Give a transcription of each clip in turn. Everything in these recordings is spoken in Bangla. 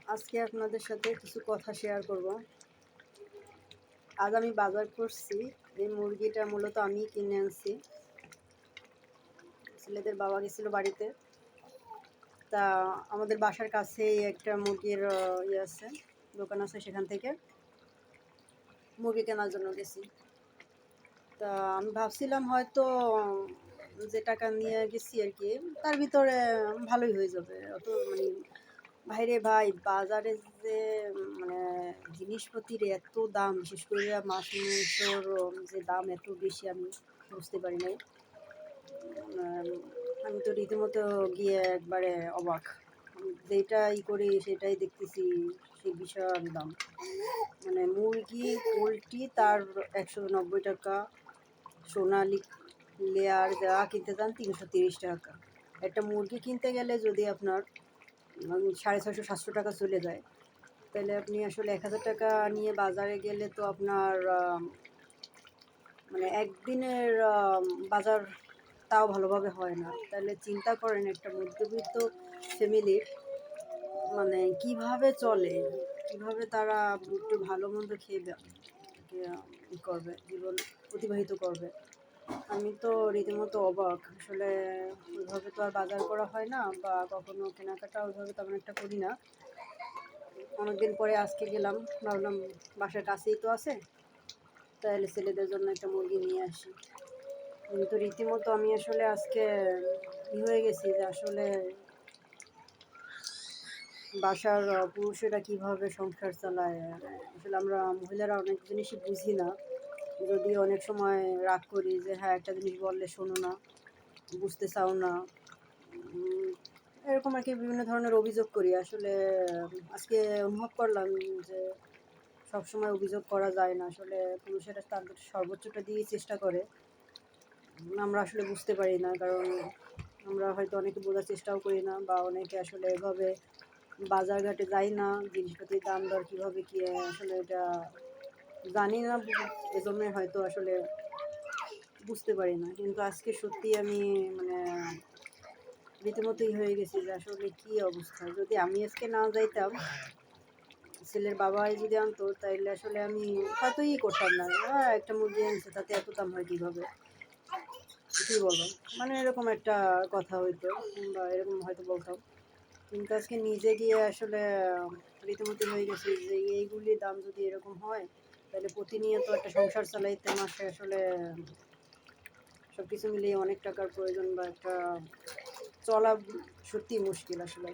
আজকে আপনাদের সাথে কিছু কথা শেয়ার করব। আজ আমি বাজার করছি। এই মুরগিটা মূলত আমি কিনে আনছি। ছেলেদের বাবা গেছিল বাড়িতে, তা আমাদের বাসার কাছেই একটা মুরগির ইয়ে আছে, দোকান আছে, সেখান থেকে মুরগি কেনার জন্য গেছি। তা আমি ভাবছিলাম হয়তো যে টাকা নিয়ে গেছি আর কি, তার ভিতরে ভালোই হয়ে যাবে। অত মানে ভাইরে ভাই, বাজারে যে মানে জিনিসপত্রের এত দাম, বিশেষ করে মাছ মাংসর যে দাম এত বেশি, আমি বুঝতে পারি নাই। আমি তো রীতিমতো গিয়ে একবারে অবাক। যেটা করি সেটাই দেখতেছি সে বিশাল দাম। মানে মুরগি, পোলট্রি তার 190 টাকা, সোনালি লেয়ার যা কিনতে যান 330 টাকা। একটা মুরগি কিনতে গেলে যদি আপনার 650-700 টাকা চলে যায়, তাহলে আপনি আসলে 1000 টাকা নিয়ে বাজারে গেলে তো আপনার মানে একদিনের বাজার তাও ভালোভাবে হয় না। তাহলে চিন্তা করেন একটা মধ্যবিত্ত ফ্যামিলির মানে কিভাবে চলে, কিভাবে তারা একটু ভালো মন্দ খেয়ে করবে, জীবন অতিবাহিত করবে। আমি তো রীতিমতো অবাক। আসলে ওইভাবে তো আর বাজার করা হয় না, বা কখনো কেনাকাটা ওইভাবে তেমন একটা করি না। অনেকদিন পরে আজকে গেলাম, ভাবলাম বাসার কাছেই তো আছে, তাহলে ছেলেদের জন্য একটা মুরগি নিয়ে আসি। কিন্তু রীতিমতো আমি আসলে আজকে হয়ে গেছি যে আসলে বাসার পুরুষেরা কিভাবে সংসার চালায়। আসলে আমরা মহিলারা অনেক জিনিসই বুঝি না, যদি অনেক সময় রাগ করি যে হ্যাঁ, একটা জিনিস বললে শোনো না, বুঝতে চাও না, এরকম আর কি বিভিন্ন ধরনের অভিযোগ করি। আসলে আজকে অনুভব করলাম যে সবসময় অভিযোগ করা যায় না। আসলে পুরুষেরা তাদের সর্বোচ্চটা দিয়েই চেষ্টা করে, আমরা আসলে বুঝতে পারি না। কারণ আমরা হয়তো অনেকে বোঝার চেষ্টাও করি না, বা অনেকে আসলে এভাবে বাজারঘাটে যাই না, জিনিসপাতির দাম দর কীভাবে কী আসলে এটা জানি না, এজন্যই হয়তো আসলে বুঝতে পারি না। কিন্তু আজকে সত্যি আমি মানে রীতিমতোই হয়ে গেছি যে আসলে কী অবস্থা। যদি আমি আজকে না যাইতাম, ছেলের বাবাই যদি আনতো, তাইলে আসলে আমি হয়তো করতাম না। একটা মুরগি আনছে, তাতে এত দাম হয় কীভাবে, কী বলবো, মানে এরকম একটা কথা হইতো, বা এরকম হয়তো বলতাম। কিন্তু আজকে নিজে গিয়ে আসলে রীতিমতো হয়ে গেছি যে এইগুলির দাম যদি এরকম হয়, তাহলে প্রতিনিয়ত একটা সংসার চালাইতে মাসে আসলে সব কিছু মিলিয়ে অনেক টাকার প্রয়োজন, বা একটা চলা সত্যিই মুশকিল আসলে।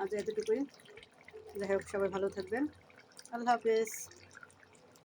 আজ এতটুকুই। যাই হোক, সবাই ভালো থাকবেন। আল্লাহ হাফেজ।